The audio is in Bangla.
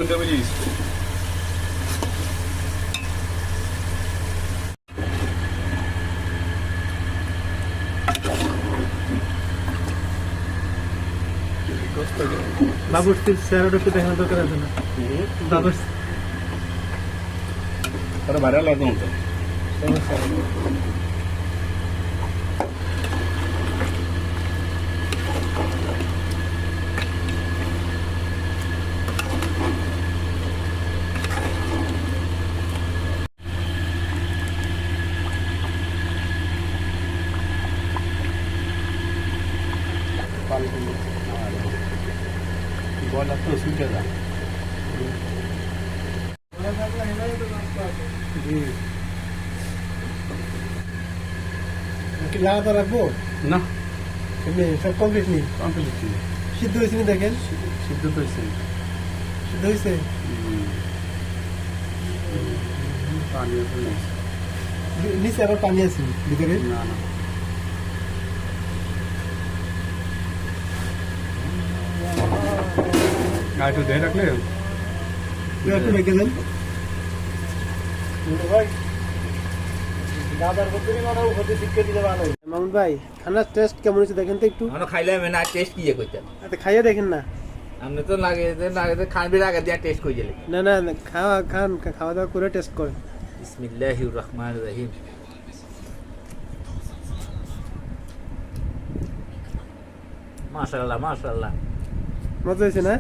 মিনিট মিলিয়ে বাবুর চেহারাটা একটু দেখানোর দরকার আছে না? বাবুর তারা বাইরে লাগবে তো বল তো সুবিধা দা জি কি লাগাতে রাখবো না এমনি সব কমপ্লিট নেই কমপ্লিট সিদ্ধ হয়েছে নি দেখেন সিদ্ধ তো হয়েছে সিদ্ধ হয়েছে পানি নিচে আবার পানি আছে ভিতরে না না আর একটু দিয়ে রাখলে একটু রেখে দেন মামুন ভাই খানার টেস্ট কেমন হয়েছে দেখেন তো একটু আমরা খাইলাম না টেস্ট কি করতেন আচ্ছা খাইয়ে দেখেন না আপনি তো লাগে খানবির আগে দিয়া টেস্ট করে দিলেন না না খাওয়া দাওয়া করে টেস্ট করেন বিসমিল্লাহির রহমানির রহিম মাশাআল্লাহ মাশাআল্লাহ মজা হয়েছে না